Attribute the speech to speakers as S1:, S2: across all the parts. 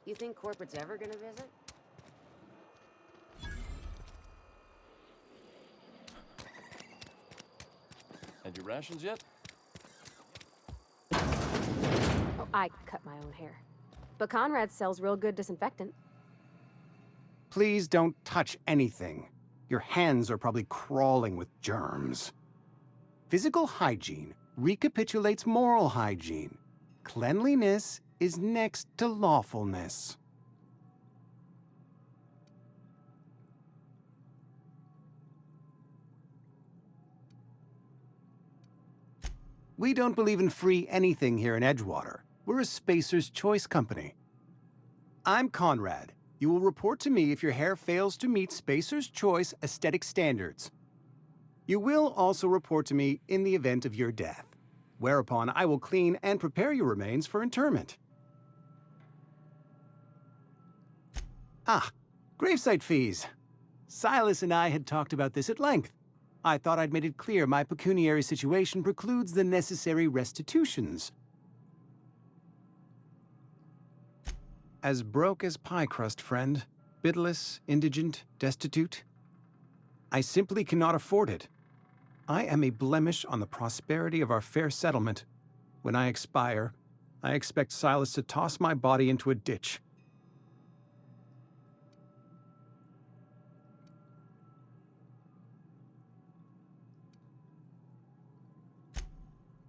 S1: You think corporate's ever gonna visit?
S2: Had your rations yet?
S3: Oh, I cut my own hair. But Conrad sells real good disinfectant.
S4: Please don't touch anything. Your hands are probably crawling with germs. Physical hygiene recapitulates moral hygiene. Cleanliness is next to lawfulness. We don't believe in free anything here in Edgewater. We're a Spacer's Choice company. I'm Conrad. You will report to me if your hair fails to meet Spacer's Choice aesthetic standards. You will also report to me in the event of your death, whereupon I will clean and prepare your remains for interment. Ah, gravesite fees. Silas and I had talked about this at length. I thought I'd made it clear my pecuniary situation precludes the necessary restitutions. As broke as pie crust, friend. Bidless, indigent, destitute. I simply cannot afford it. I am a blemish on the prosperity of our fair settlement. When I expire, I expect Silas to toss my body into a ditch.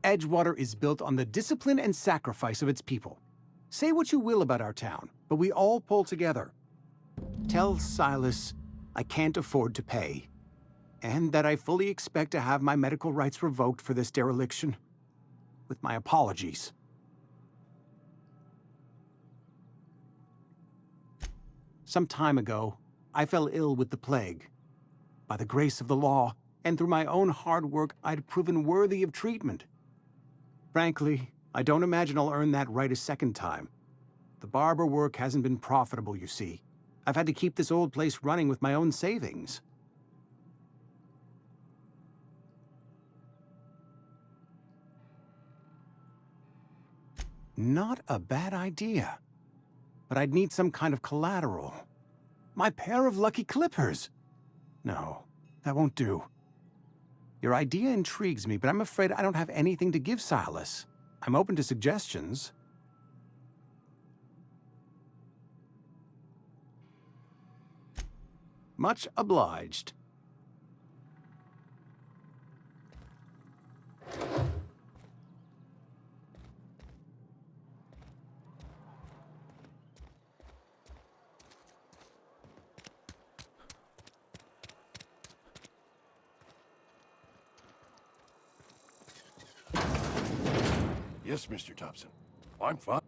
S4: Edgewater is built on the discipline and sacrifice of its people. Say what you will about our town, but we all pull together. Tell Silas I can't afford to pay, and that I fully expect to have my medical rights revoked for this dereliction. With my apologies. Some time ago, I fell ill with the plague. By the grace of the law, and through my own hard work, I'd proven worthy of treatment. Frankly, I don't imagine I'll earn that right a second time. The barber work hasn't been profitable, you see. I've had to keep this old place running with my own savings. Not a bad idea. But I'd need some kind of collateral. My pair of lucky clippers! No, that won't do. Your idea intrigues me, but I'm afraid I don't have anything to give Silas. I'm open to suggestions. Much obliged.
S5: Yes, Mr. Thompson. I'm fine.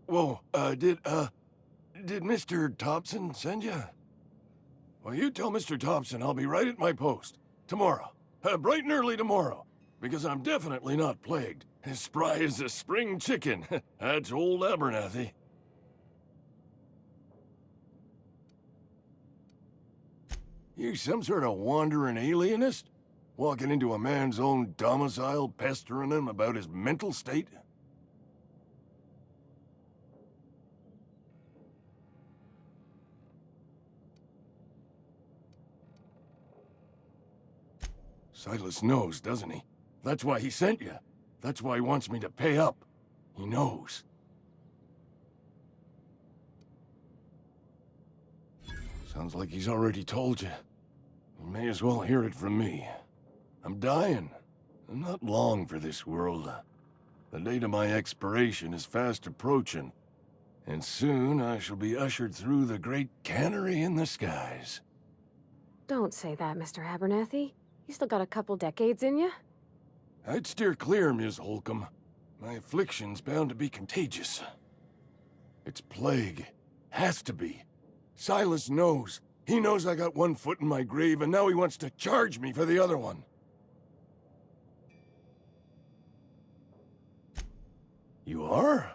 S5: Whoa, did Mr. Thompson send you? Well, you tell Mr. Thompson I'll be right at my post. Tomorrow. Bright and early tomorrow. Because I'm definitely not plagued. As spry as a spring chicken. That's old Abernathy. You some sort of wandering alienist? Walking into a man's own domicile, pestering him about his mental state? Silas knows, doesn't he? That's why he sent you. That's why he wants me to pay up. He knows. Sounds like he's already told you. You may as well hear it from me. I'm dying. I'm not long for this world. The date of my expiration is fast approaching, and soon I shall be ushered through the great cannery in the skies.
S3: Don't say that, Mr. Abernathy. You still got a couple decades in you.
S5: I'd steer clear, Ms. Holcomb. My affliction's bound to be contagious. It's plague. Has to be. Silas knows. He knows I got one foot in my grave, and now he wants to charge me for the other one. You are?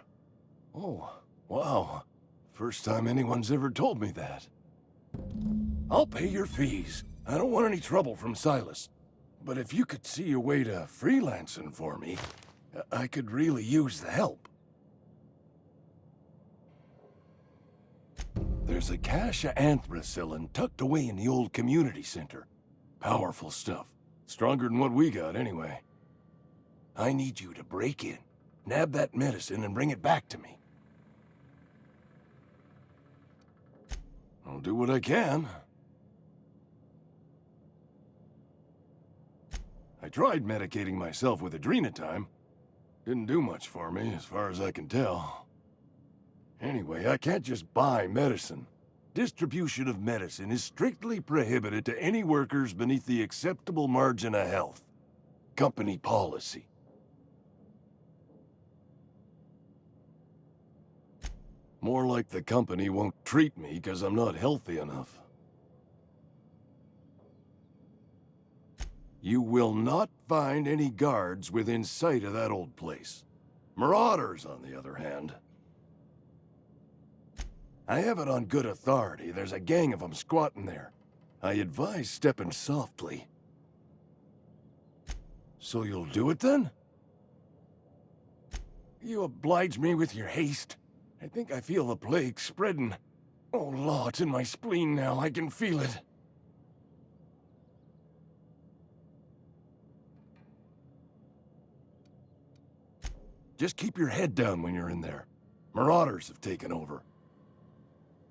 S5: Oh, wow. First time anyone's ever told me that. I'll pay your fees. I don't want any trouble from Silas. But if you could see a way to freelancing for me, I could really use the help. There's a cache of anthracillin tucked away in the old community center. Powerful stuff. Stronger than what we got, anyway. I need you to break in, nab that medicine, and bring it back to me. I'll do what I can. I tried medicating myself with adrenatime. Didn't do much for me, as far as I can tell. Anyway, I can't just buy medicine. Distribution of medicine is strictly prohibited to any workers beneath the acceptable margin of health. Company policy. More like the company won't treat me because I'm not healthy enough. You will not find any guards within sight of that old place. Marauders, on the other hand. I have it on good authority. There's a gang of them squatting there. I advise stepping softly. So you'll do it then? You oblige me with your haste. I think I feel the plague spreading. Oh, Law, it's in my spleen now. I can feel it. Just keep your head down when you're in there. Marauders have taken over.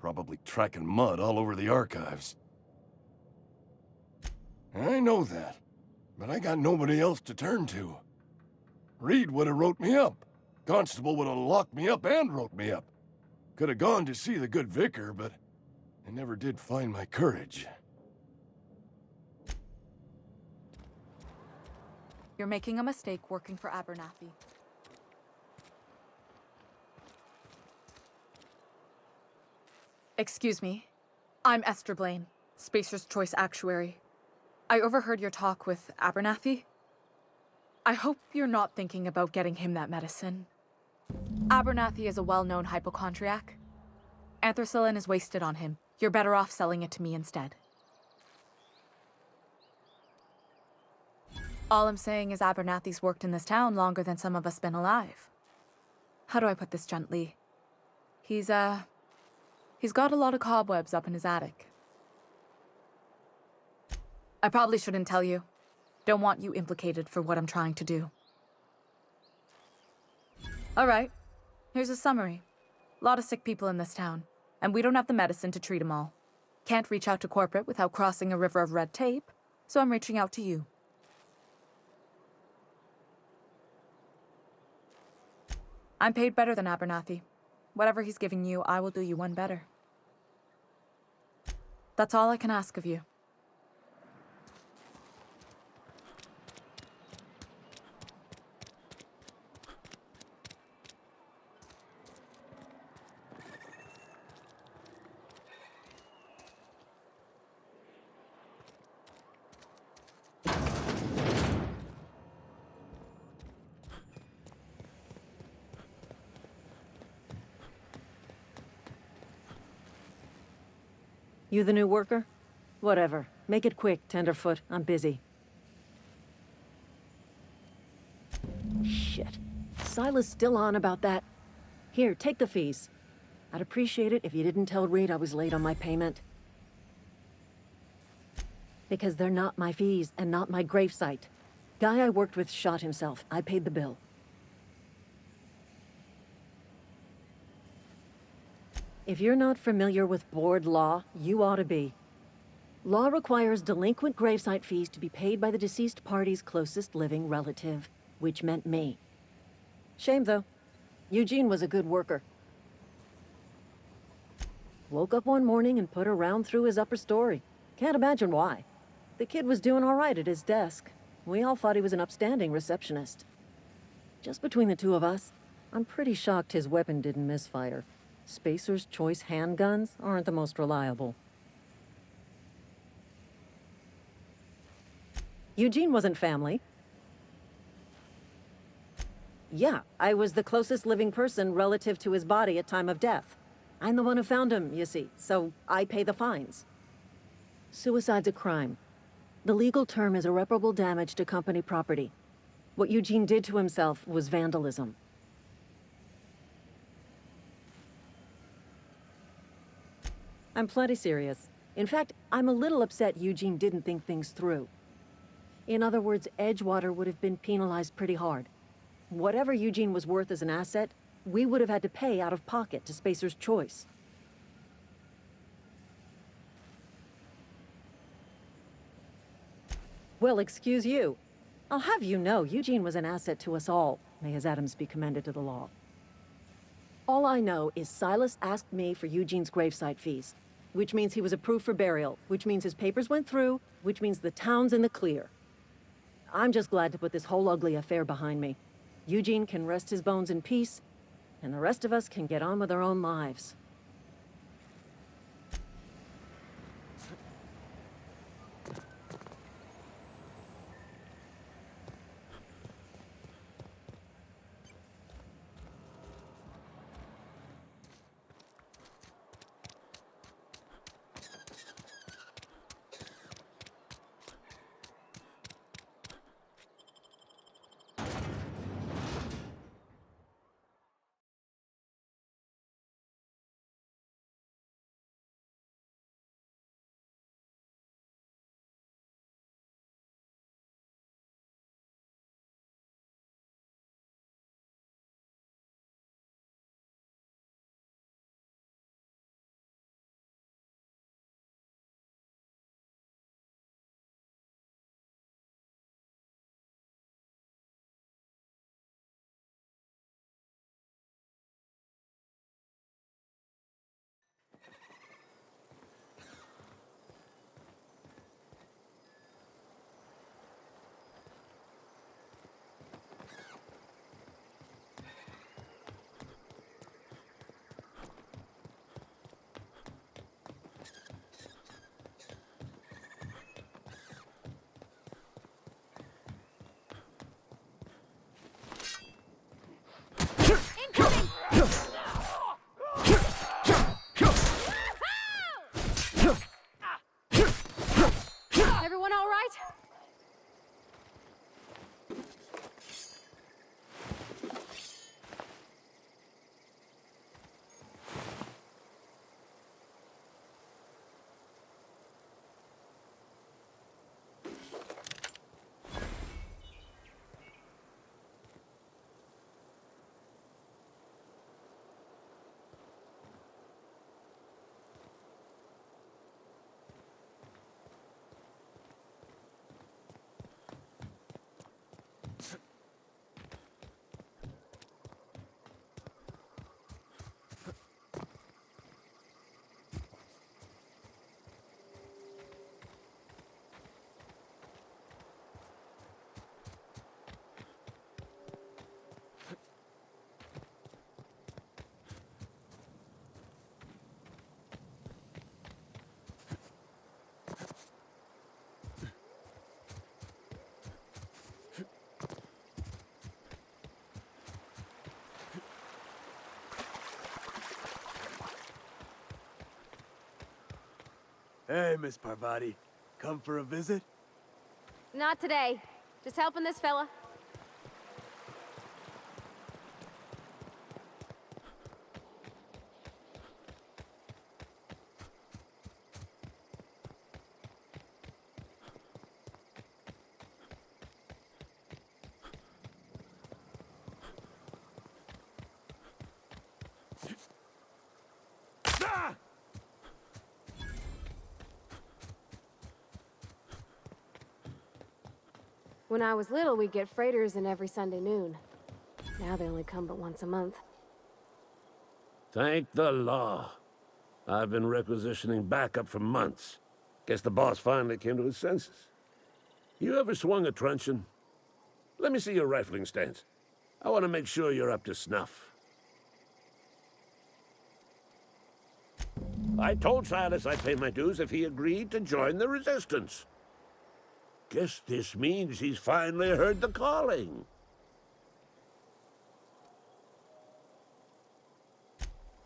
S5: Probably tracking mud all over the archives. I know that, but I got nobody else to turn to. Reed would have wrote me up. Constable would have locked me up and wrote me up. Could have gone to see the good vicar, but I never did find my courage.
S6: You're making a mistake working for Abernathy. Excuse me. I'm Esther Blaine, Spacer's Choice Actuary. I overheard your talk with Abernathy. I hope you're not thinking about getting him that medicine. Abernathy is a well-known hypochondriac. Anthracillin is wasted on him. You're better off selling it to me instead. All I'm saying is Abernathy's worked in this town longer than some of us been alive. How do I put this gently? He's got a lot of cobwebs up in his attic. I probably shouldn't tell you. Don't want you implicated for what I'm trying to do. All right, here's a summary. A lot of sick people in this town, and we don't have the medicine to treat them all. Can't reach out to corporate without crossing a river of red tape, so I'm reaching out to you. I'm paid better than Abernathy. Whatever he's giving you, I will do you one better. That's all I can ask of you.
S1: You the new worker? Whatever. Make it quick, Tenderfoot. I'm busy. Shit. Silas still on about that. Here, take the fees. I'd appreciate it if you didn't tell Reed I was late on my payment. Because they're not my fees and not my gravesite. Guy I worked with shot himself. I paid the bill. If you're not familiar with board law, you ought to be. Law requires delinquent gravesite fees to be paid by the deceased party's closest living relative, which meant me. Shame, though. Eugene was a good worker. Woke up one morning and put a round through his upper story. Can't imagine why. The kid was doing all right at his desk. We all thought he was an upstanding receptionist. Just between the two of us, I'm pretty shocked his weapon didn't misfire. Spacer's Choice handguns aren't the most reliable. Eugene wasn't family. Yeah, I was the closest living person relative to his body at time of death. I'm the one who found him, you see, so I pay the fines. Suicide's a crime. The legal term is irreparable damage to company property. What Eugene did to himself was vandalism. I'm plenty serious. In fact, I'm a little upset Eugene didn't think things through. In other words, Edgewater would have been penalized pretty hard. Whatever Eugene was worth as an asset, we would have had to pay out of pocket to Spacer's Choice. Well, excuse you. I'll have you know, Eugene was an asset to us all. May his atoms be commended to the law. All I know is Silas asked me for Eugene's gravesite fees, which means he was approved for burial, which means his papers went through, which means the town's in the clear. I'm just glad to put this whole ugly affair behind me. Eugene can rest his bones in peace, and the rest of us can get on with our own lives.
S3: Everyone all right?
S7: Hey, Miss Parvati. Come for a visit?
S3: Not today. Just helping this fella. When I was little, we'd get freighters in every Sunday noon. Now they only come but once a month.
S8: Thank the law. I've been requisitioning backup for months. Guess the boss finally came to his senses. You ever swung a truncheon? Let me see your rifling stance. I want to make sure you're up to snuff. I told Silas I'd pay my dues if he agreed to join the resistance. Guess this means he's finally heard the calling.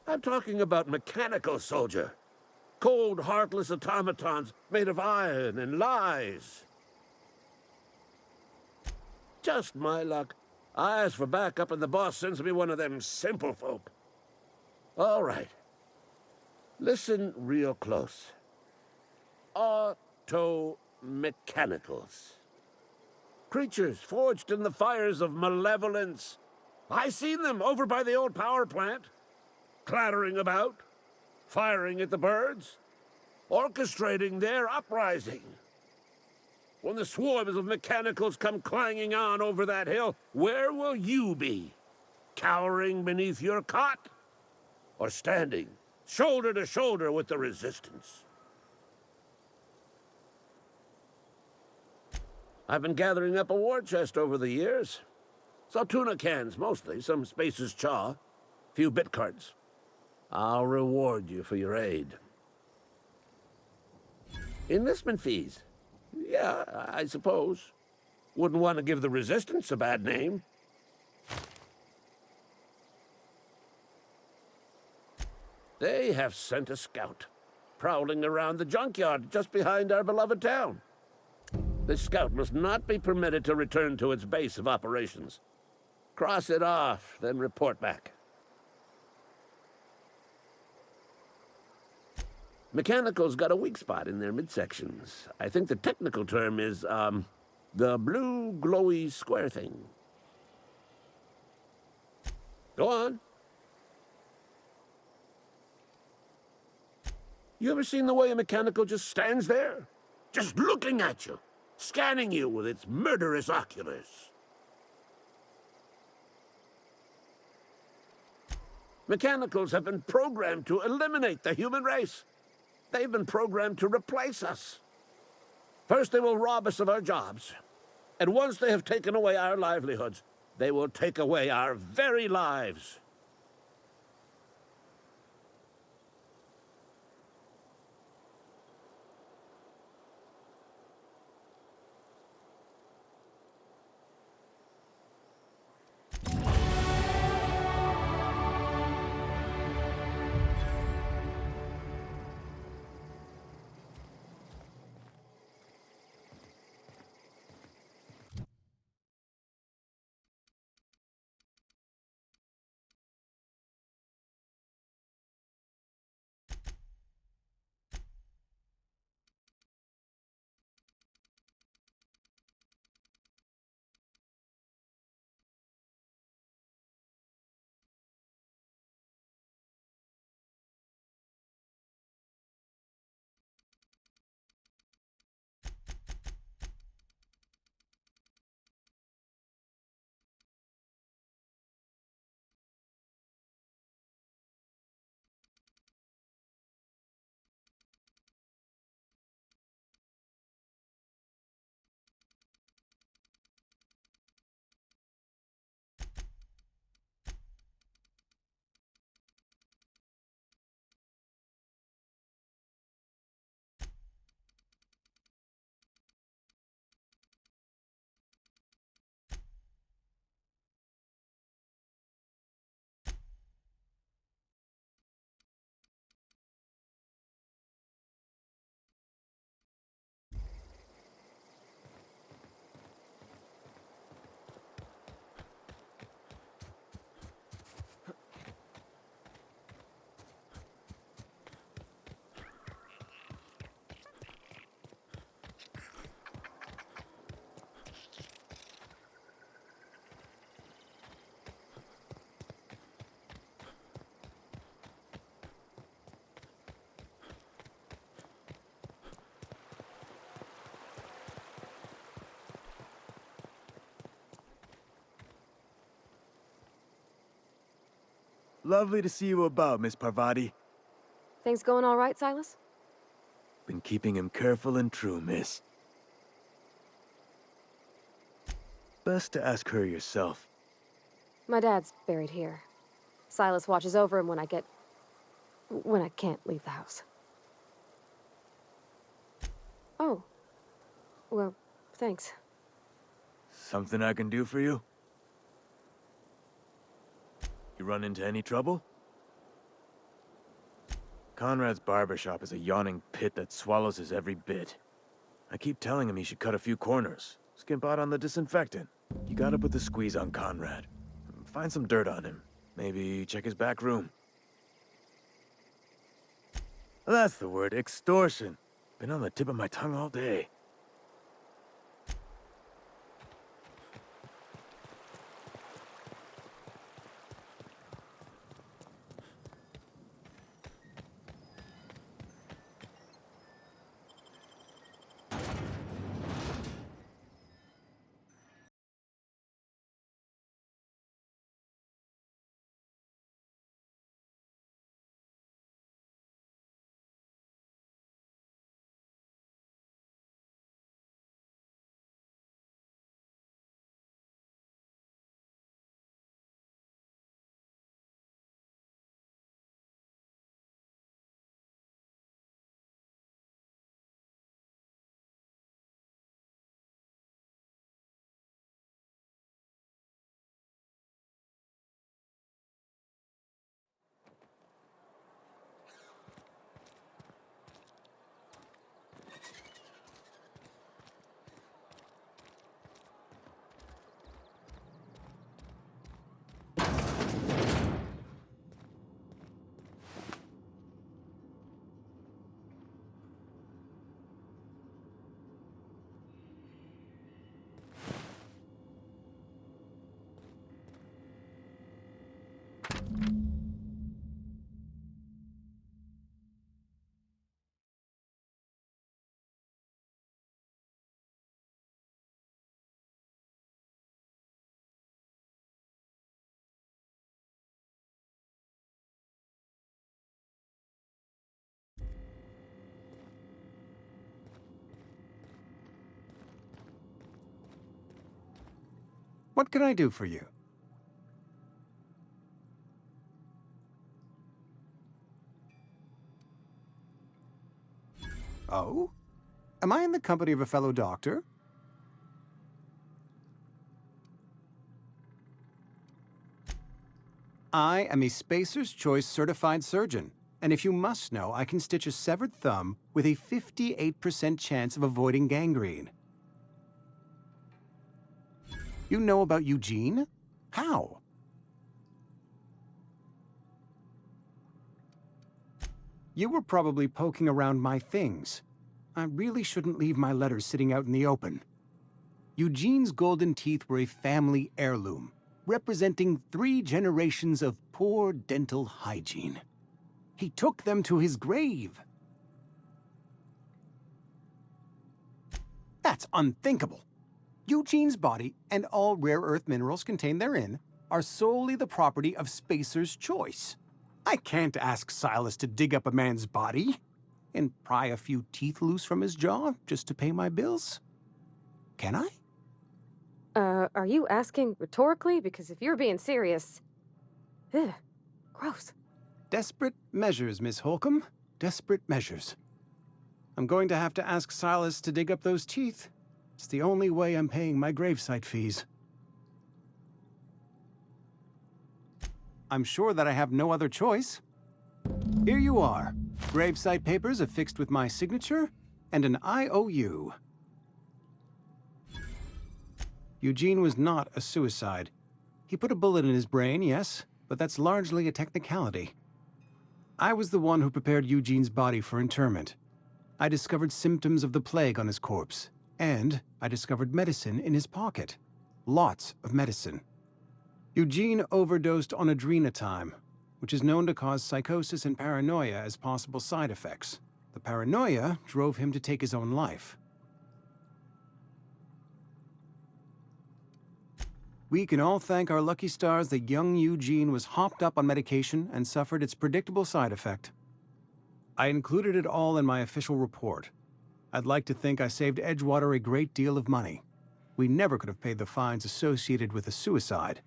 S8: I'm talking about mechanical soldier. Cold, heartless automatons made of iron and lies. Just my luck. I ask for backup and the boss sends me one of them simple folk. All right. Listen real close. Auto-mechanicals. Creatures forged in the fires of malevolence. I seen them over by the old power plant, clattering about, firing at the birds, orchestrating their uprising. When the swarms of mechanicals come clanging on over that hill, where will you be? Cowering beneath your cot? Or standing, shoulder to shoulder with the resistance? I've been gathering up a war chest over the years. Saw tuna cans, mostly, some Spacer's chaw, few bit cards. I'll reward you for your aid. Enlistment fees. Yeah, I suppose. Wouldn't want to give the Resistance a bad name. They have sent a scout, prowling around the junkyard just behind our beloved town. This scout must not be permitted to return to its base of operations. Cross it off, then report back. Mechanicals got a weak spot in their midsections. I think the technical term is, the blue glowy square thing. Go on. You ever seen the way a mechanical just stands there? Just looking at you, scanning you with its murderous oculars. Mechanicals have been programmed to eliminate the human race. They've been programmed to replace us. First, they will rob us of our jobs. And once they have taken away our livelihoods, they will take away our very lives.
S7: Lovely to see you about, Miss Parvati.
S3: Things going all right, Silas?
S7: Been keeping him careful and true, miss. Best to ask her yourself.
S3: My dad's buried here. Silas watches over him when I can't leave the house. Oh. Well, thanks.
S7: Something I can do for you? You run into any trouble? Conrad's barbershop is a yawning pit that swallows his every bit. I keep telling him he should cut a few corners, skimp out on the disinfectant. You gotta put the squeeze on Conrad. Find some dirt on him. Maybe check his back room. That's the word, extortion. Been on the tip of my tongue all day.
S4: What can I do for you? Oh? Am I in the company of a fellow doctor? I am a Spacer's Choice certified surgeon, and if you must know, I can stitch a severed thumb with a 58% chance of avoiding gangrene. You know about Eugene? How? You were probably poking around my things. I really shouldn't leave my letters sitting out in the open. Eugene's golden teeth were a family heirloom, representing 3 generations of poor dental hygiene. He took them to his grave. That's unthinkable. Eugene's body and all rare earth minerals contained therein are solely the property of Spacer's Choice. I can't ask Silas to dig up a man's body and pry a few teeth loose from his jaw just to pay my bills. Can I?
S3: Are you asking rhetorically? Because if you're being serious... Ugh, gross.
S4: Desperate measures, Miss Holcomb. Desperate measures. I'm going to have to ask Silas to dig up those teeth. It's the only way I'm paying my gravesite fees. I'm sure that I have no other choice. Here you are. Gravesite papers affixed with my signature and an IOU. Eugene was not a suicide. He put a bullet in his brain, yes, but that's largely a technicality. I was the one who prepared Eugene's body for interment. I discovered symptoms of the plague on his corpse, and I discovered medicine in his pocket. Lots of medicine. Eugene overdosed on adrenatime, which is known to cause psychosis and paranoia as possible side effects. The paranoia drove him to take his own life. We can all thank our lucky stars that young Eugene was hopped up on medication and suffered its predictable side effect. I included it all in my official report. I'd like to think I saved Edgewater a great deal of money. We never could have paid the fines associated with a suicide.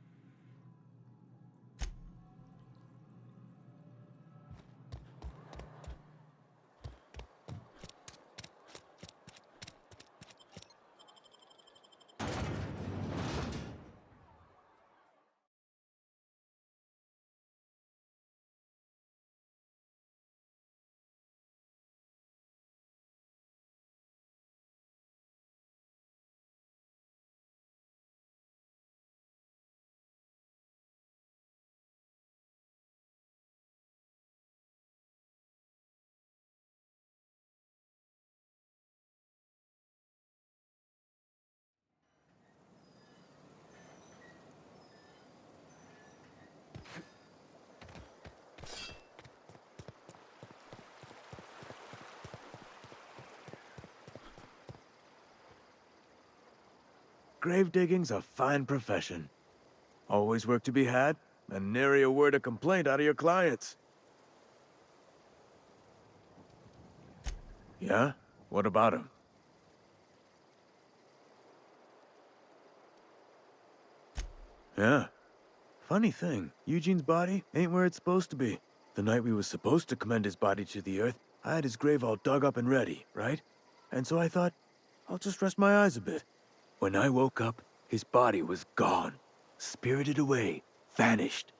S7: grave digging's a fine profession. Always work to be had, and nary a word of complaint out of your clients. Yeah? What about him? Yeah. Funny thing, Eugene's body ain't where it's supposed to be. The night we was supposed to commend his body to the earth, I had his grave all dug up and ready, right? And so I thought, I'll just rest my eyes a bit. When I woke up, his body was gone. Spirited away. Vanished.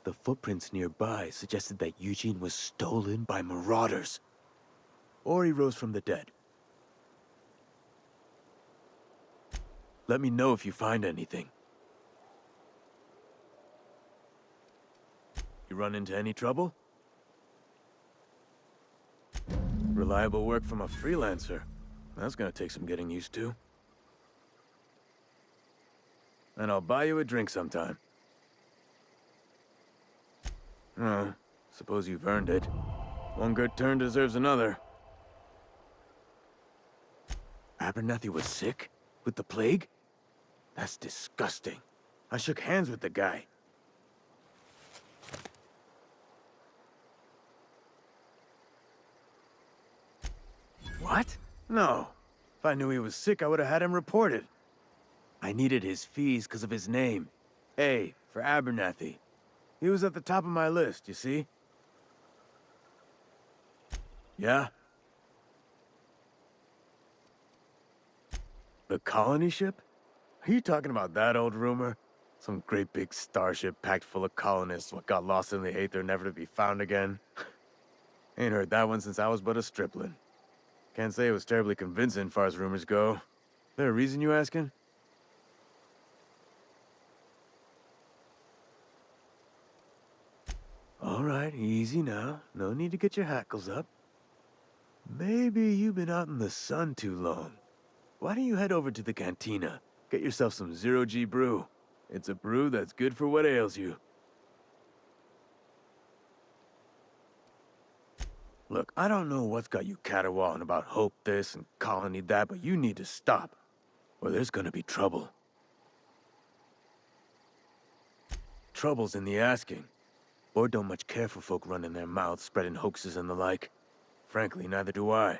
S7: The footprints nearby suggested that Eugene was stolen by marauders. Or he rose from the dead. Let me know if you find anything. You run into any trouble? Reliable work from a freelancer. That's gonna take some getting used to. And I'll buy you a drink sometime. Oh, suppose you've earned it. One good turn deserves another. Abernathy was sick? With the plague? That's disgusting. I shook hands with the guy. What? No. If I knew he was sick, I would have had him reported. I needed his fees because of his name. A, for Abernathy. He was at the top of my list, you see? Yeah? The colony ship? Are you talking about that old rumor? Some great big starship packed full of colonists what got lost in the aether never to be found again? Ain't heard that one since I was but a stripling. Can't say it was terribly convincing far as rumors go. There a reason you asking? All right, easy now. No need to get your hackles up. Maybe you've been out in the sun too long. Why don't you head over to the cantina? Get yourself some zero-G brew. It's a brew that's good for what ails you. Look, I don't know what's got you caterwauling about hope this and colony that, but you need to stop, or there's gonna be trouble. Trouble's in the asking. Board don't much care for folk running their mouths, spreading hoaxes and the like. Frankly, neither do I.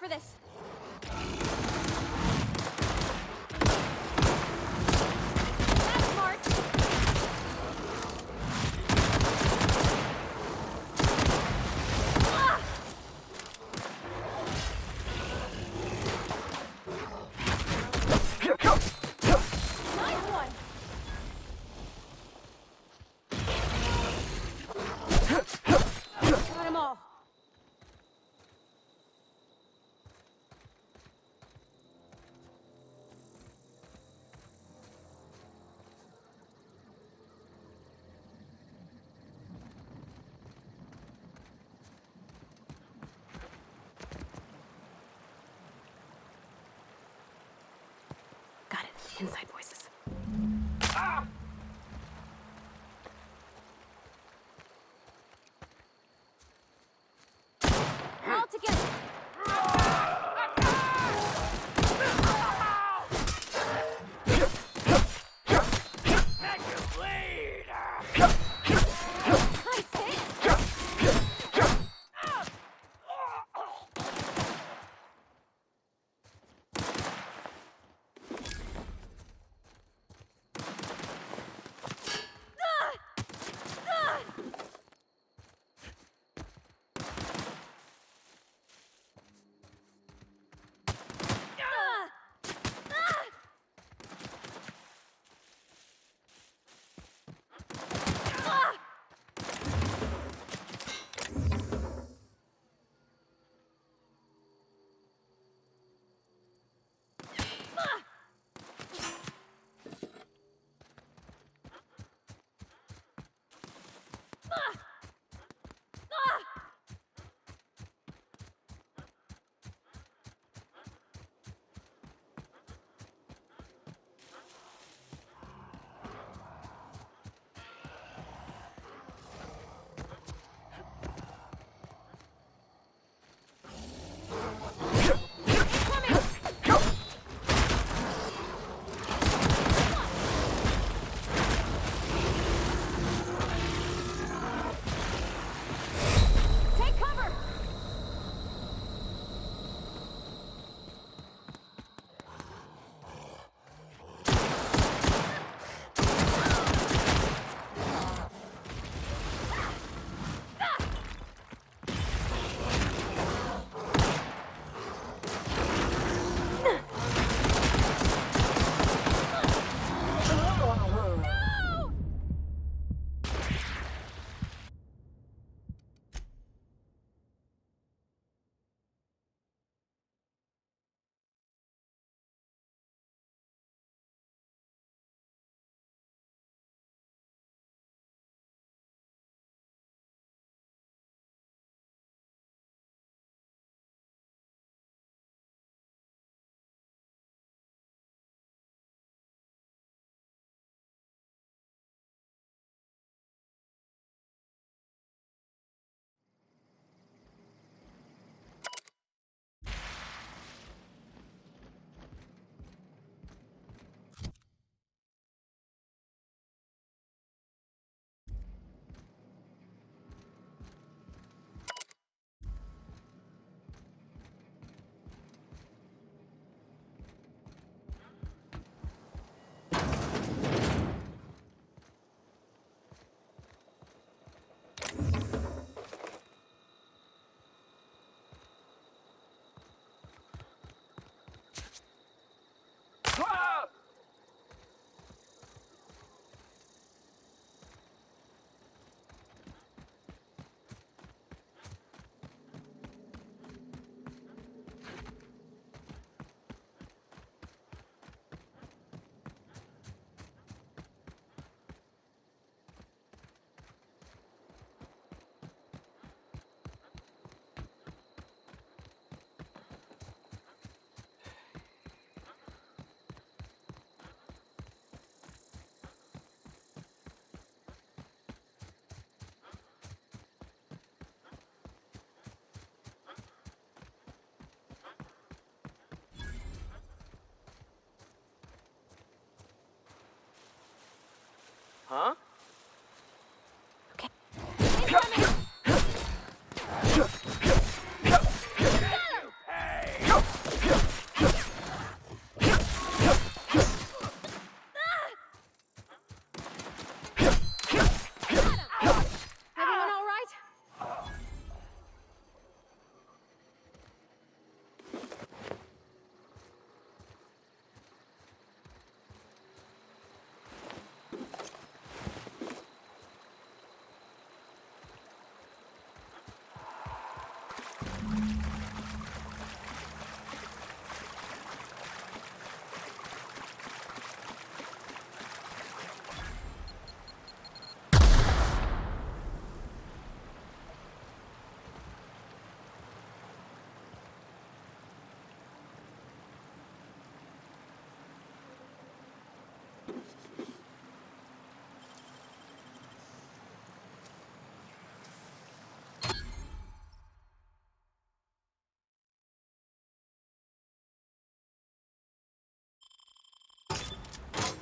S3: for this. That's smart. Ah! Nice one. Got 'em all. Got it. Inside voices. All together. Nice hit. Take cover.
S9: Huh?
S3: Okay. Incoming!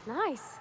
S3: Nice.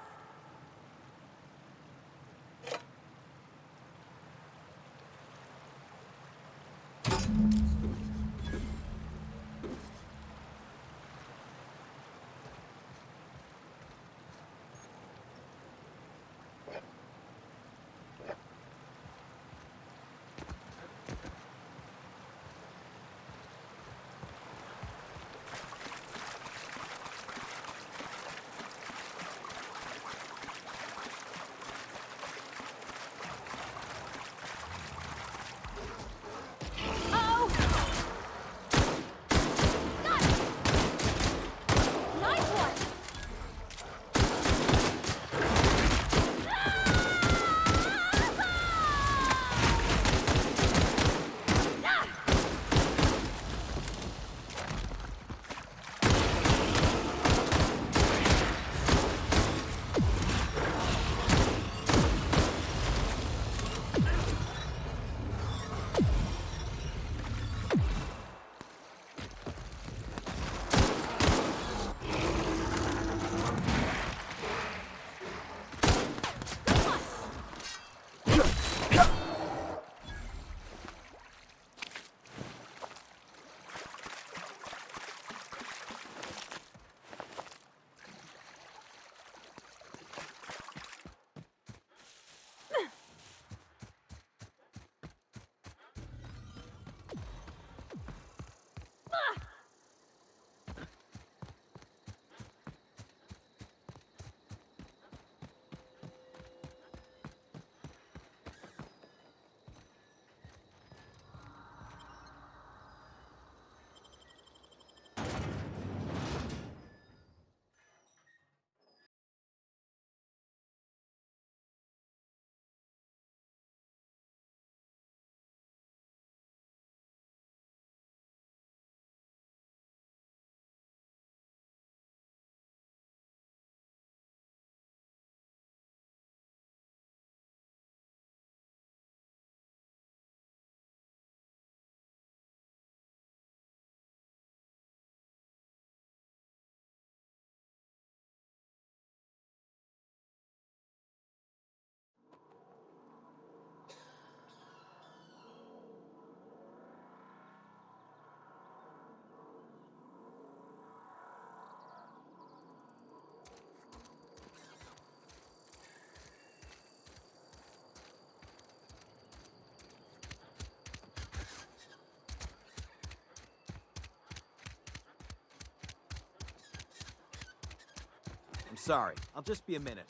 S9: I'm sorry. I'll just be a minute.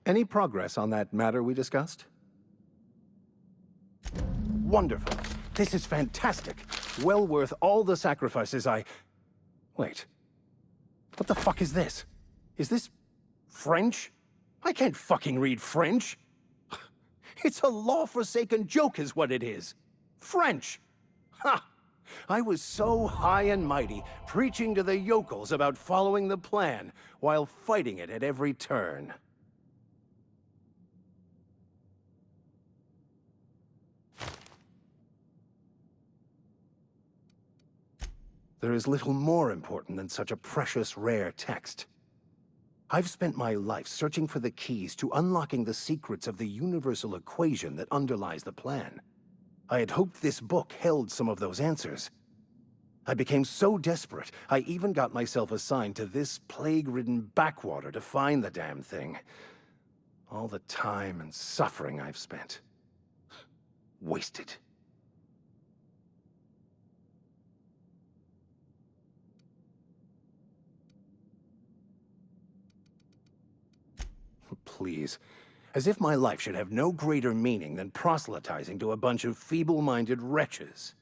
S4: Any progress on that matter we discussed? Wonderful. This is fantastic. Well worth all the sacrifices I... Wait. What the fuck is this? Is this... French? I can't fucking read French. It's a law-forsaken joke is what it is. French! Ha! I was so high and mighty, preaching to the yokels about following the plan, while fighting it at every turn. There is little more important than such a precious, rare text. I've spent my life searching for the keys to unlocking the secrets of the universal equation that underlies the plan. I had hoped this book held some of those answers. I became so desperate, I even got myself assigned to this plague-ridden backwater to find the damn thing. All the time and suffering I've spent. Wasted. Please. As if my life should have no greater meaning than proselytizing to a bunch of feeble-minded wretches.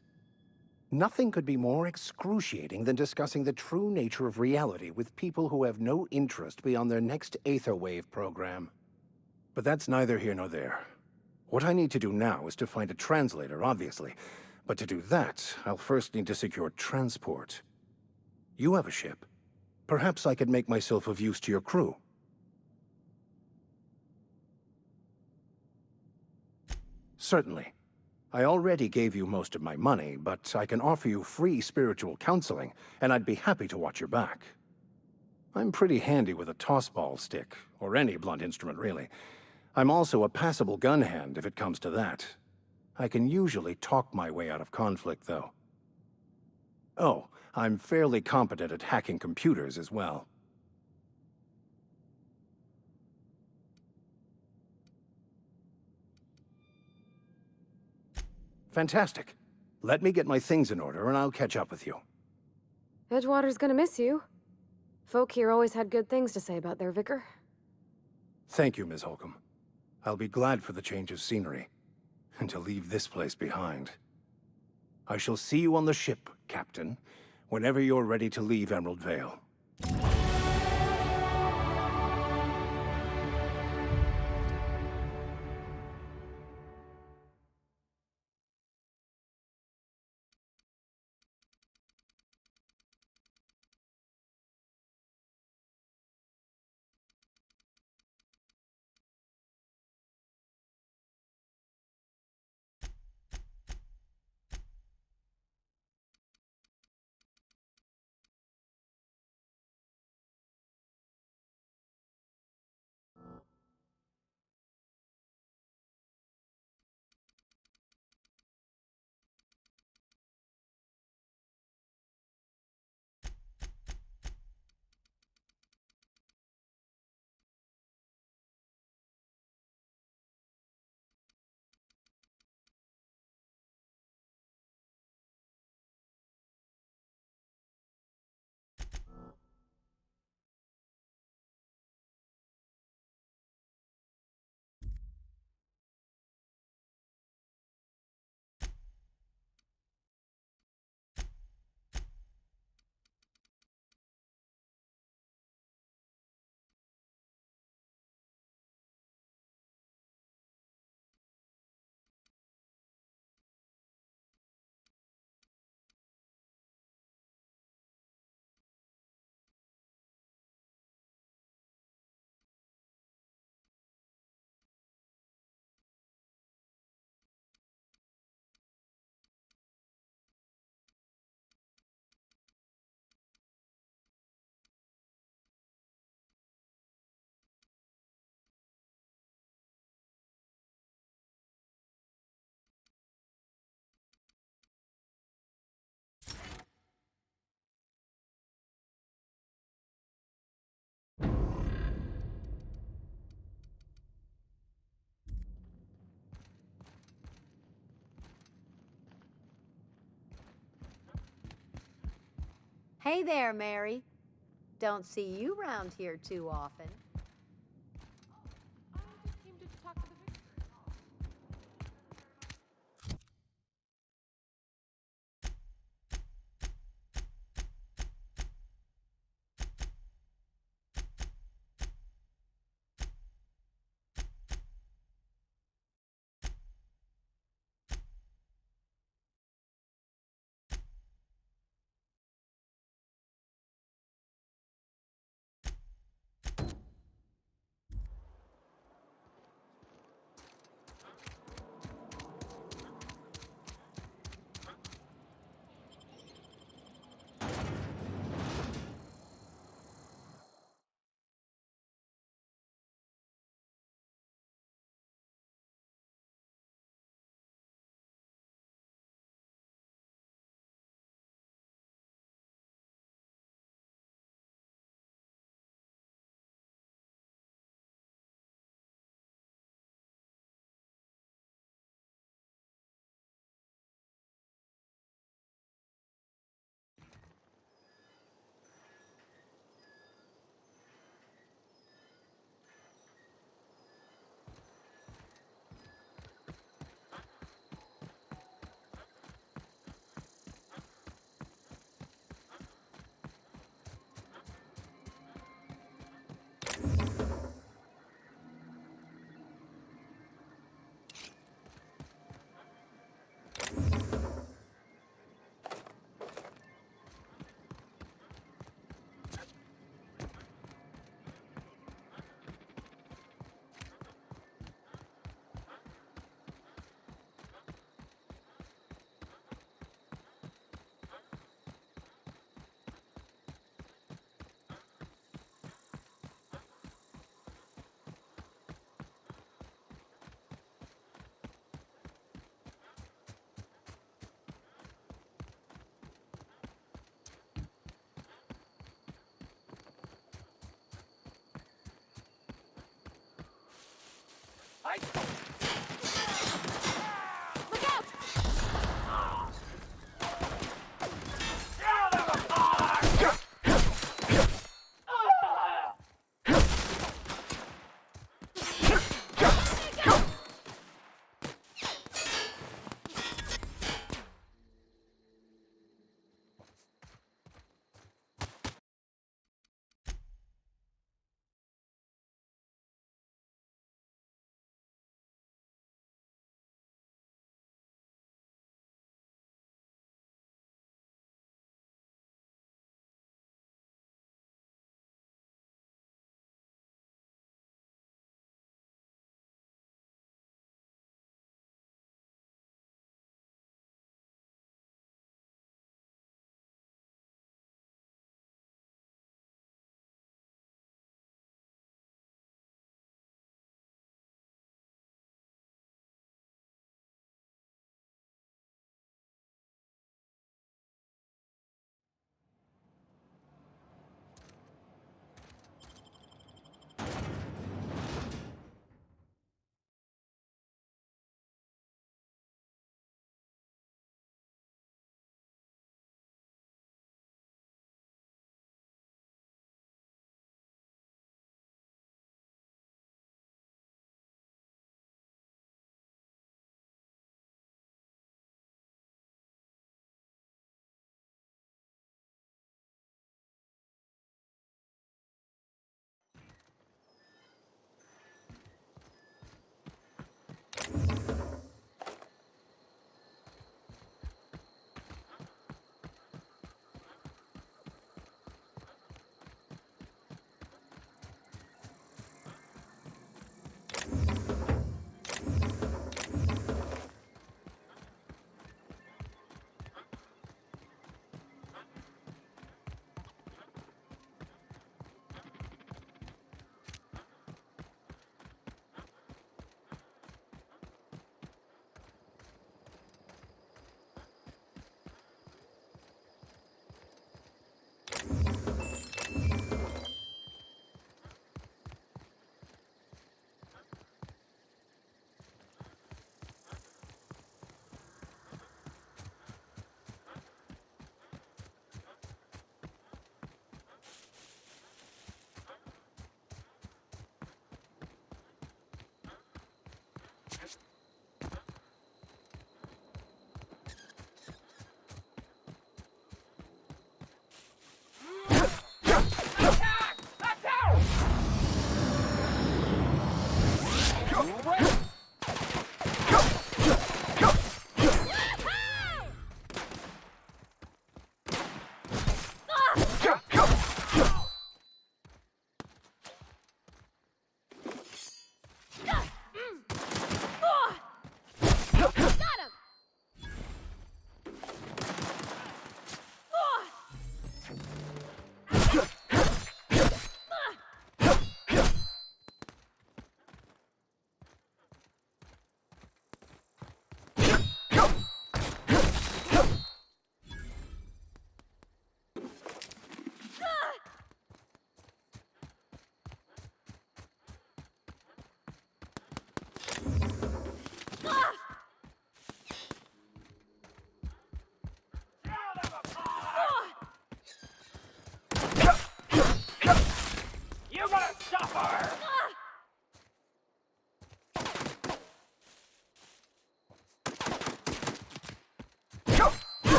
S4: Nothing could be more excruciating than discussing the true nature of reality with people who have no interest beyond their next Aetherwave program. But that's neither here nor there. What I need to do now is to find a translator, obviously. But to do that, I'll first need to secure transport. You have a ship. Perhaps I could make myself of use to your crew.
S10: Certainly. I already gave you most of my money, but I can offer you free spiritual counseling, and I'd be happy to watch your back. I'm pretty handy with a tossball stick, or any blunt instrument, really. I'm also a passable gun hand, if it comes to that. I can usually talk my way out of conflict, though. Oh, I'm fairly competent at hacking computers as well. Fantastic. Let me get my things in order, and I'll catch up with you.
S3: Edgewater's gonna miss you. Folk here always had good things to say about their vicar.
S10: Thank you, Ms. Holcomb. I'll be glad for the change of scenery, and to leave this place behind. I shall see you on the ship, Captain, whenever you're ready to leave Emerald Vale.
S11: Hey there, Mary. Don't see you round here too often.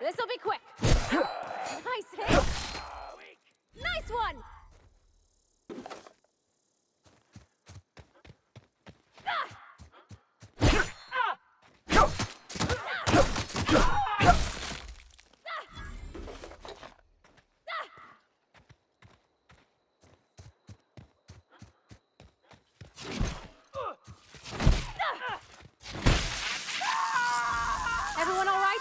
S3: This'll be quick. Nice hit. Nice one. Everyone all right?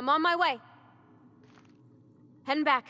S3: I'm on my way. Heading back.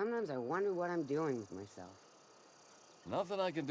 S12: Sometimes I wonder what I'm doing with myself.
S2: Nothing I can do.